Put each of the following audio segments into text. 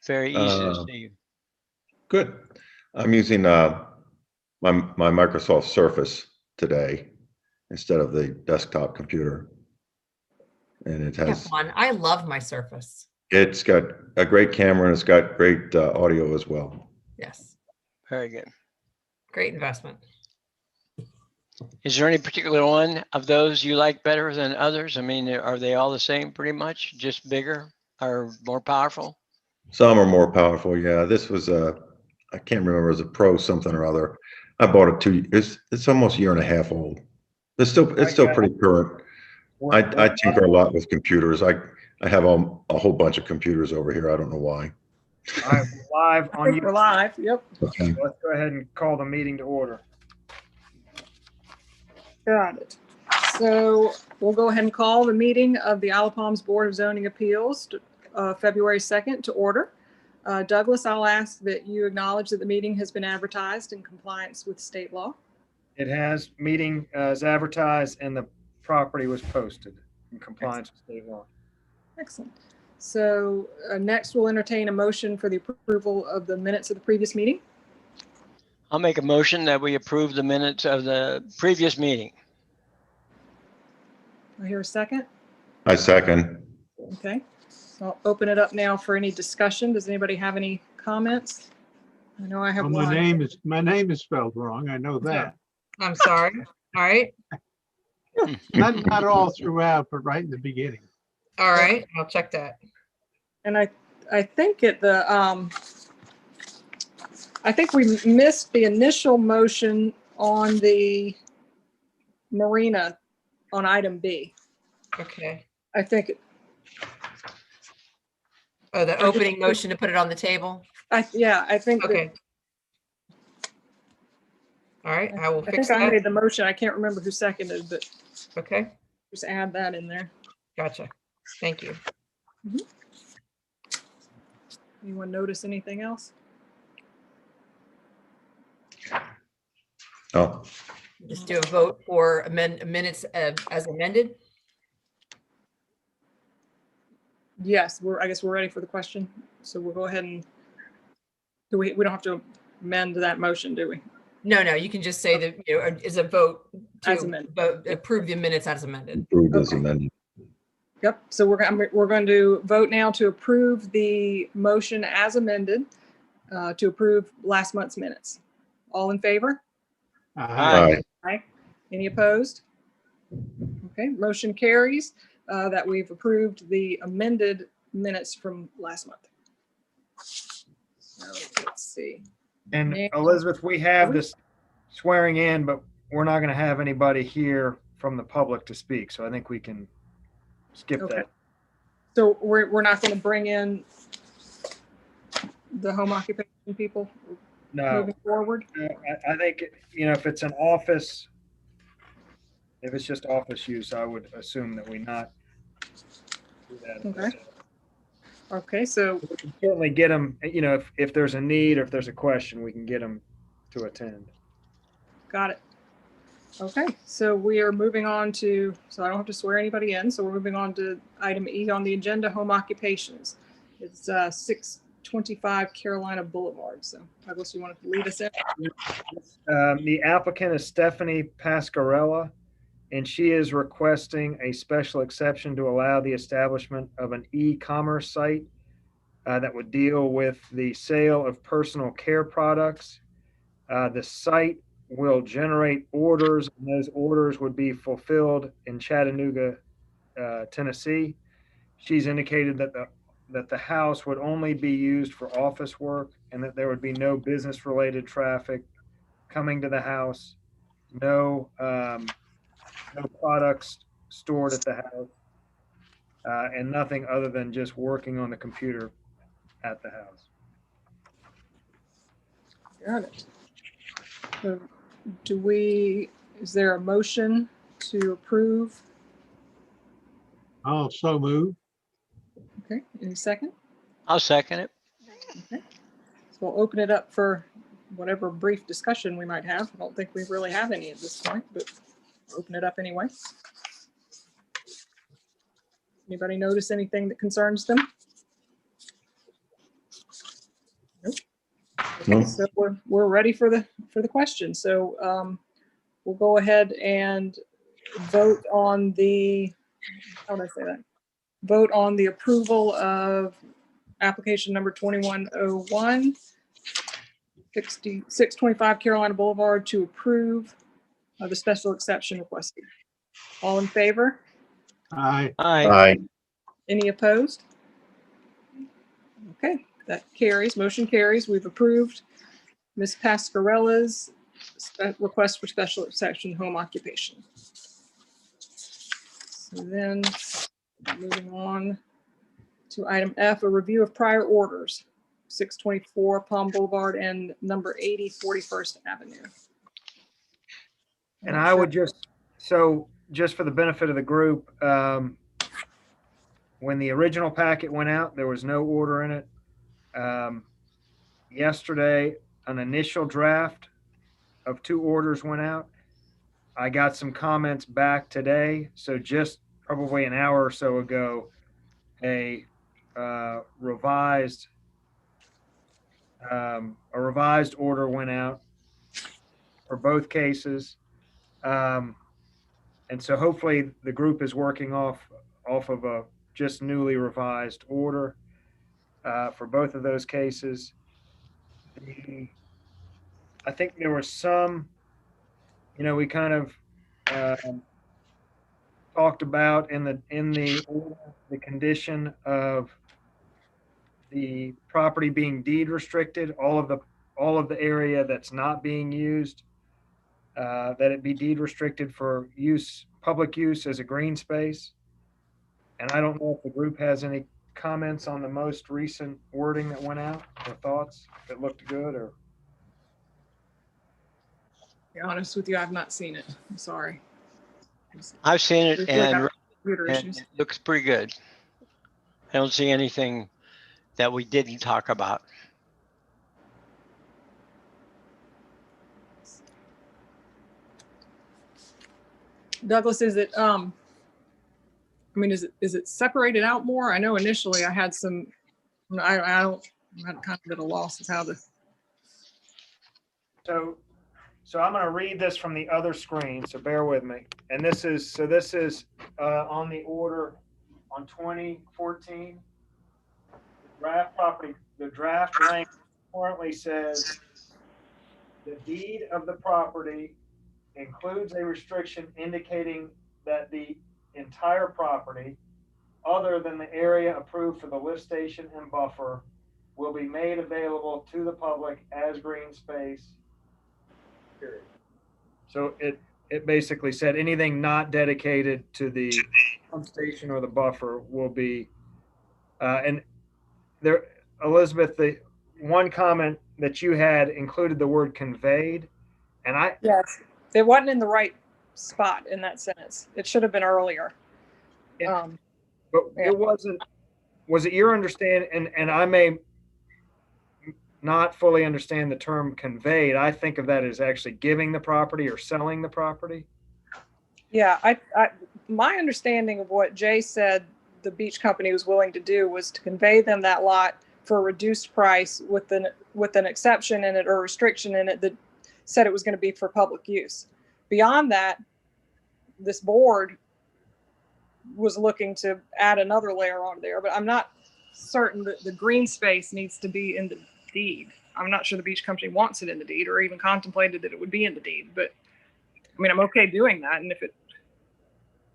Very easy to see. Good. I'm using my Microsoft Surface today instead of the desktop computer, and it Have has fun. I love my Surface. it's got a great camera and it's got great audio as well. Yes, Very good. great investment. Is there any particular one of those you like better than others? I mean, are they all the same pretty much, just bigger or more powerful? Some are more powerful. Yeah, this was I can't remember, it was a Pro something or other. I bought it it's almost a year and a half old. It's still pretty current. I tinker a lot with computers. I have a whole bunch of computers over here. I don't know why. All right, we're live on you. We're live. Yep. Okay. Let's go ahead and call the meeting to order. Got it. So we'll go ahead and call the meeting of the Isle of Palms Board of Zoning Appeals, February 2nd, to order. Douglas, I'll ask that you acknowledge that the meeting has been advertised in compliance with state law. It has meeting is advertised and the property was posted in compliance with state law. Excellent. So next we'll entertain a motion for the approval of the minutes of the previous meeting. I'll make a motion that we approve the minutes of the previous meeting. I hear a second. I second. Okay. So I'll open it up now for any discussion. Does anybody have any comments? I know I have Well, one. my name is spelled wrong. I know that. I'm sorry. All right. Not all throughout, but right in the beginning. All right. I'll check that. And I think I think we missed the initial motion on the marina on item B. Okay. I think, Oh, the opening motion to put it on the table. I think, Okay. All right. I will I fix think I made that. the motion. I can't remember who seconded, but Okay. just add that in there. Gotcha. Thank you. Anyone notice anything else? Oh, Just do a vote for minutes as amended. Yes, I guess we're ready for the question. So we'll go ahead and we don't have to amend that motion, do we? No, you can just say that, is a vote As to amended. approve the minutes as amended. approved as Okay. amended. Yep. So we're going to vote now to approve the motion as amended to approve last month's minutes. All in favor? Aye. Aye. Any opposed? Okay, motion carries that we've approved the amended minutes from last month. So let's see. And Yeah. Elizabeth, we have this swearing in, but we're not going to have anybody here from the public to speak. So I think we can skip Okay. that. So we're not going to bring in the home occupation people No, moving forward? I think, if it's an office, if it's just office use, I would assume that we not do that. Okay. Okay, so We can certainly get them, if there's a need or if there's a question, we can get them to attend. got it. Okay, so we are moving on to, so I don't have to swear anybody in. So we're moving on to item E on the agenda, home occupations. It's 625 Carolina Boulevard. So Douglas, you want to lead us in? The applicant is Stephanie Pascarella, and she is requesting a special exception to allow the establishment of an e-commerce site that would deal with the sale of personal care products. The site will generate orders, and those orders would be fulfilled in Chattanooga, Tennessee. She's indicated that the house would only be used for office work and that there would be no business-related traffic coming to the house, no products stored at the house, and nothing other than just working on the computer at the house. Got it. So is there a motion to approve? I'll so move. Okay, any second? I'll second it. Okay. So we'll open it up for whatever brief discussion we might have. I don't think we really have any at this point, but open it up anyway. Anybody notice anything that concerns them? Okay, No. so we're ready for the question. So we'll go ahead and vote on the, how would I say that? Vote on the approval of application number 2101, 625 Carolina Boulevard to approve the special exception requested. All in favor? Aye. Aye. Aye. Any opposed? Okay, that carries. Motion carries. We've approved Ms. Pascarella's request for special exception home occupation. So then, moving on to item F, a review of prior orders, 624 Palm Boulevard and number 80 41st Avenue. And I would just, so just for the benefit of the group, when the original packet went out, there was no order in it. Yesterday, an initial draft of 2 orders went out. I got some comments back today. So just probably an hour or so ago, a revised order went out for both cases. And so hopefully the group is working off of a just newly revised order for both of those cases. I think there was some, we kind of talked about in the order, the condition of the property being deed restricted, all of the area that's not being used, that it be deed restricted for use, public use as a green space. And I don't know if the group has any comments on the most recent wording that went out or thoughts, if it looked good or. To be honest with you, I've not seen it. I'm sorry. I've seen it and Computer and issues. it looks pretty good. I don't see anything that we didn't talk about. Douglas, is it, is it separated out more? I know initially I had some, I'm kind of at a loss as how to. So I'm going to read this from the other screen, so bear with me. And this is on the order on 2014. The draft language currently says the deed of the property includes a restriction indicating that the entire property, other than the area approved for the lift station and buffer, will be made available to the public as green space. Period. So it basically said anything not dedicated to the pump station or the buffer will be, and there, Elizabeth, the one comment that you had included the word conveyed, and Yes, it wasn't in the right spot in that sentence. It should have been earlier. but Yeah. it wasn't. Was it your understanding? And I may not fully understand the term conveyed. I think of that as actually giving the property or selling the property. Yeah, my understanding of what Jay said the beach company was willing to do was to convey them that lot for a reduced price with an exception in it or restriction in it that said it was going to be for public use. Beyond that, this board was looking to add another layer on there, but I'm not certain that the green space needs to be in the deed. I'm not sure the beach company wants it in the deed or even contemplated that it would be in the deed, but I'm okay doing that. And if it,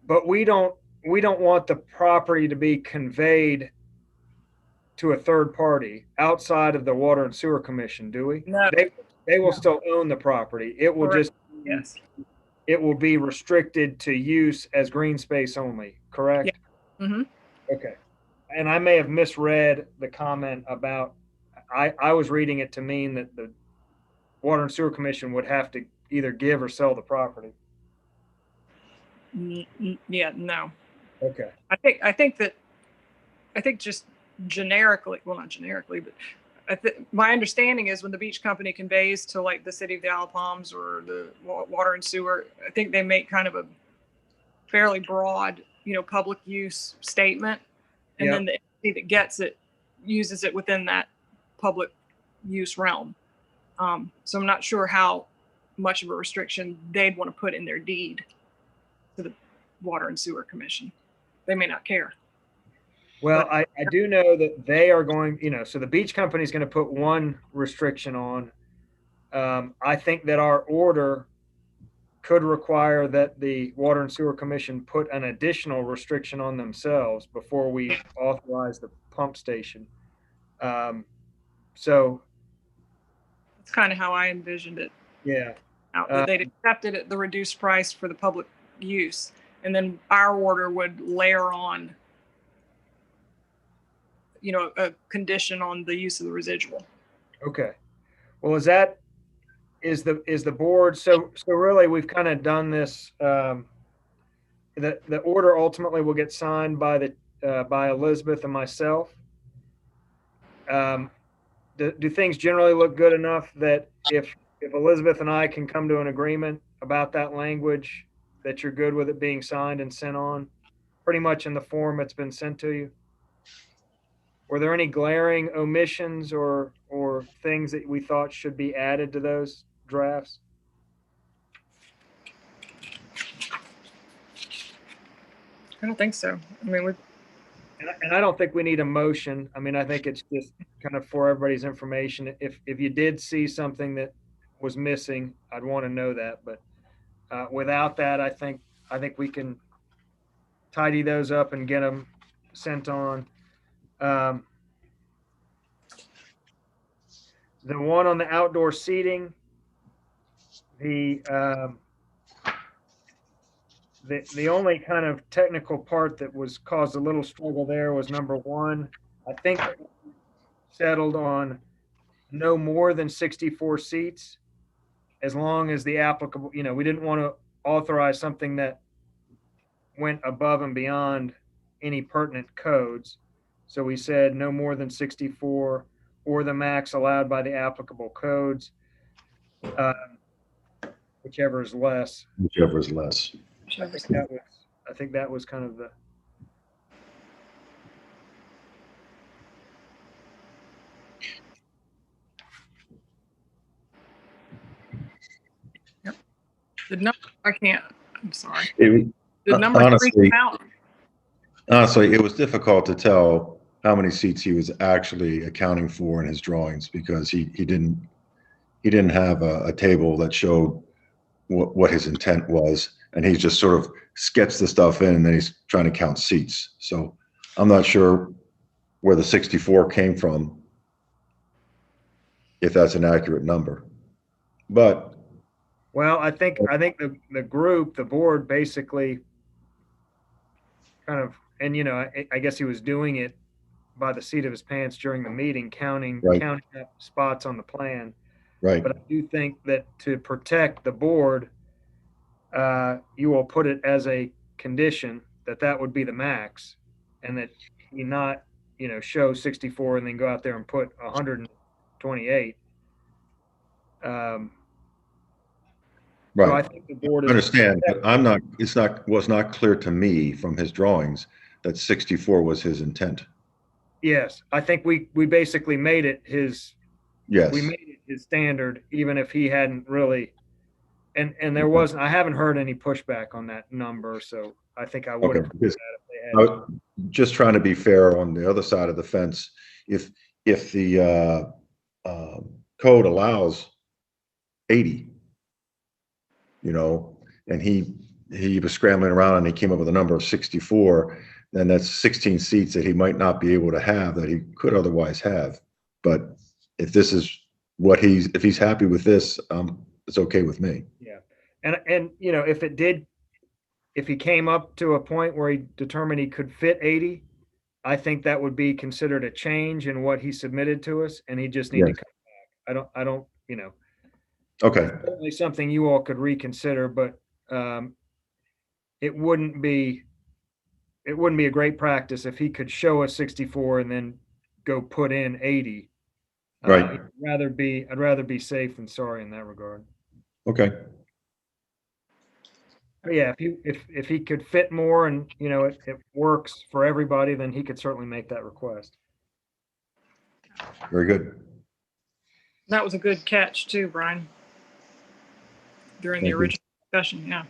But we don't want the property to be conveyed to a third party outside of the Water and Sewer Commission, do we? No. They will No. still own the property. It will Correct. just, yes. it will be restricted to use as green space only, correct? Yeah. Mm-hmm. Okay. And I may have misread the comment about, I was reading it to mean that the Water and Sewer Commission would have to either give or sell the property. Yeah, no. Okay. I think just generically, well, not generically, but my understanding is when the beach company conveys to like the city of the Isle of Palms or the Water and Sewer, I think they make kind of a fairly broad, public use statement. And Yep. then the entity that gets it uses it within that public use realm. So I'm not sure how much of a restriction they'd want to put in their deed to the Water and Sewer Commission. They may not care. Well, I do know that they are going, so the beach company is going to put one restriction on. I think that our order could require that the Water and Sewer Commission put an additional restriction on themselves before we authorize the pump station. So That's kind of how I envisioned it. yeah, That they'd accepted at the reduced price for the public use, and then our order would layer on, a condition on the use of the residual. okay. Well, is the board, so really we've kind of done this, the order ultimately will get signed by by Elizabeth and myself. Do things generally look good enough that if Elizabeth and I can come to an agreement about that language, that you're good with it being signed and sent on, pretty much in the form it's been sent to you? Were there any glaring omissions or things that we thought should be added to those drafts? I don't think so. I mean, And I don't think we need a motion. I mean, I think it's just kind of for everybody's information. If you did see something that was missing, I'd want to know that. But without that, I think we can tidy those up and get them sent on. The one on the outdoor seating, the only kind of technical part that caused a little struggle there was number one. I think settled on no more than 64 seats, as long as the applicable, we didn't want to authorize something that went above and beyond any pertinent codes. So we said no more than 64 or the max allowed by the applicable codes, whichever is less. Whichever is less. I think that was kind of the. the number, I can't, I'm sorry. It, The number honestly- freaked out. honestly, it was difficult to tell how many seats he was actually accounting for in his drawings because he didn't have a table that showed what his intent was, and he just sort of sketched the stuff in, and then he's trying to count seats. So I'm not sure where the 64 came from, if that's an accurate number. But Well, I think the group, the board, basically kind of, and I guess he was doing it by the seat of his pants during the meeting, counting up spots on the plan. right, But I do think that to protect the board, you will put it as a condition that would be the max, and that you not, show 64 and then go out there and put 128. So I right. think the board I is. understand, but was not clear to me from his drawings that 64 was his intent. Yes, I think we basically made it his. Yes. We made it his standard, even if he hadn't really. And there wasn't. I haven't heard any pushback on that number, so I think I would have. Okay, because I was just trying to be fair on the other side of the fence. If the code allows 80, and he was scrambling around and he came up with a number of 64, then that's 16 seats that he might not be able to have that he could otherwise have. But if this is if he's happy with this, it's okay with me. Yeah, and if he came up to a point where he determined he could fit 80, I think that would be considered a change in what he submitted to us, and he just need to come back. I don't, Okay, certainly something you all could reconsider, but it wouldn't be a great practice if he could show us 64 and then go put in 80. Right. I'd rather be safe than sorry in that regard. okay. But yeah, if he could fit more and it works for everybody, then he could certainly make that request. Very good. That was a good catch too, Brian. During the Thank you. original discussion, yeah.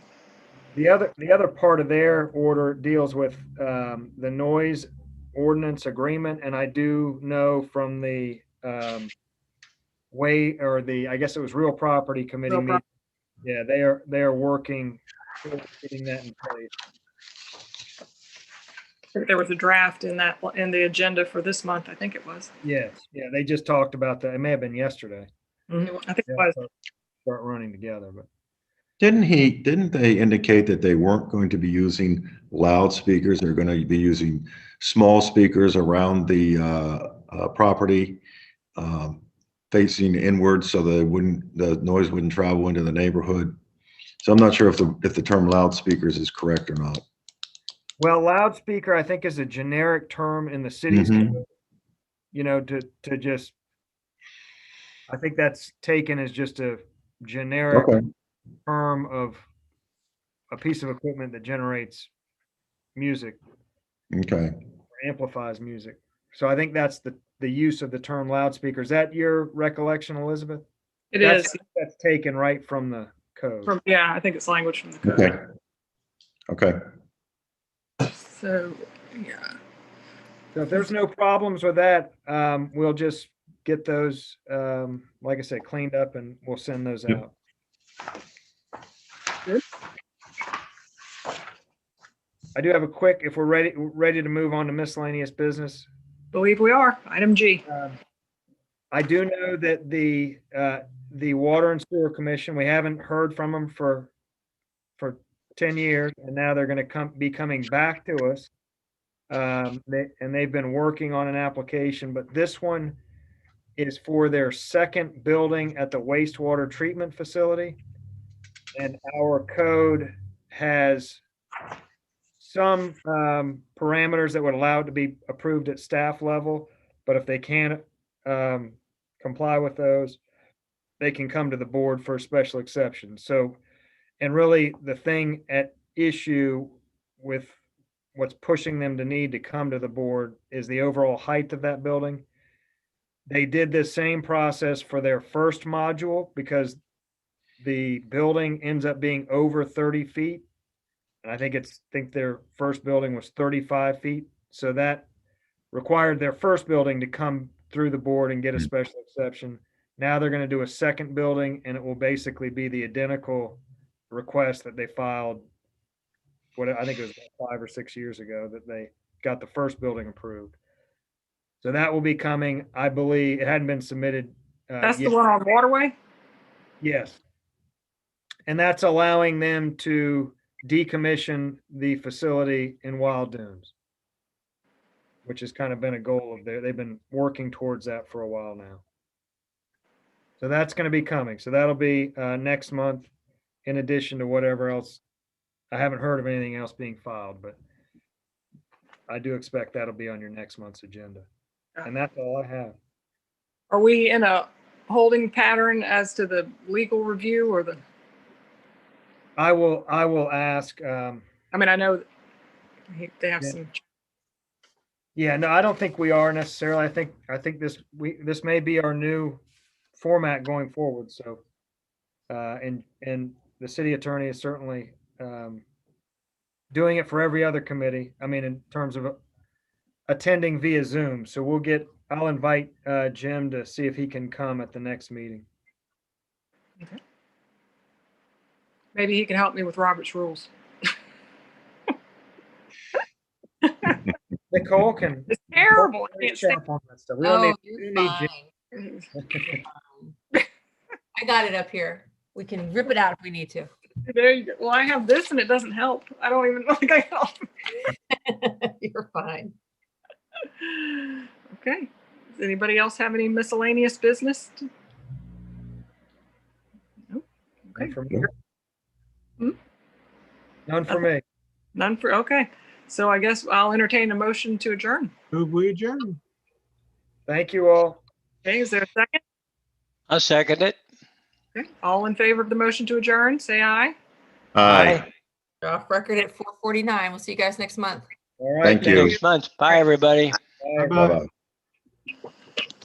The other part of their order deals with the noise ordinance agreement, and I do know from the I guess it was real property committee Real meeting. Yeah, they are working towards getting that in place. There was a draft in the agenda for this month, I think it was. Yes, yeah, they just talked about that. It may have been yesterday. I think it They'll was. start running together, but Didn't they indicate that they weren't going to be using loudspeakers? They're going to be using small speakers around the property, facing inward so that the noise wouldn't travel into the neighborhood. So I'm not sure if the term loudspeakers is correct or not. well, loudspeaker I think is a generic term in the city's Mhm. code. You know, to just, I think that's taken as just a generic Okay. term of a piece of equipment that generates music Okay. or amplifies music. So I think that's the use of the term loudspeaker. Is that your recollection, Elizabeth? It That's- is. That's taken right from the code. Yeah, I think it's language from the code. Okay. Okay. So, yeah. So if there's no problems with that, we'll just get those, like I said, cleaned up and we'll send those Yep. out. Good. I do have a quick, if we're ready to move on to miscellaneous business. Believe we are. Item G. I do know that the Water and Sewer Commission, we haven't heard from them for 10 years, and now they're going to be coming back to us. They've been working on an application, but this one is for their second building at the wastewater treatment facility. And our code has some parameters that would allow it to be approved at staff level, but if they can't comply with those, they can come to the board for a special exception. So, and really the thing at issue with what's pushing them to need to come to the board is the overall height of that building. They did this same process for their first module because the building ends up being over 30 feet. And I think their first building was 35 feet. So that required their first building to come through the board and get a special exception. Now they're going to do a second building and it will basically be the identical request that they filed. I think it was 5 or 6 years ago that they got the first building approved. So that will be coming. I believe it hadn't been submitted. That's yet. the one on Waterway? Yes. And that's allowing them to decommission the facility in Wild Dunes, which has kind of been a goal of they've been working towards that for a while now. So that's going to be coming. So that'll be next month, in addition to whatever else. I haven't heard of anything else being filed, but I do expect that'll be on your next month's agenda. And that's all I have. Are we in a holding pattern as to the legal review or the, I will ask. I mean, I know they have Yeah. some, Yeah, no, I don't think we are necessarily. I think this may be our new format going forward. So, and the city attorney is certainly doing it for every other committee. I mean, in terms of attending via Zoom. So I'll invite Jim to see if he can come at the next meeting. maybe he can help me with Robert's rules. Nicole can. It's terrible. I very can't stand sharp on that stuff. We don't Oh, need, you're we need Jim. fine. You're fine. I got it up here. We can rip it out if we need to. There you go. Well, I have this and it doesn't help. I don't even know like I help. You're fine. Okay. Does anybody else have any miscellaneous business? Nope. None Okay. for me. Hmm? None for me. None for, okay. So I guess I'll entertain a motion to adjourn. Move we adjourn. Thank you all. Okay, is there a second? I'll second it. Okay. All in favor of the motion to adjourn, say aye. Aye. Off record at 4:49. We'll see you guys next month. All right. Thank you. Next month. Bye, everybody. Bye. Bye-bye. Bye-bye.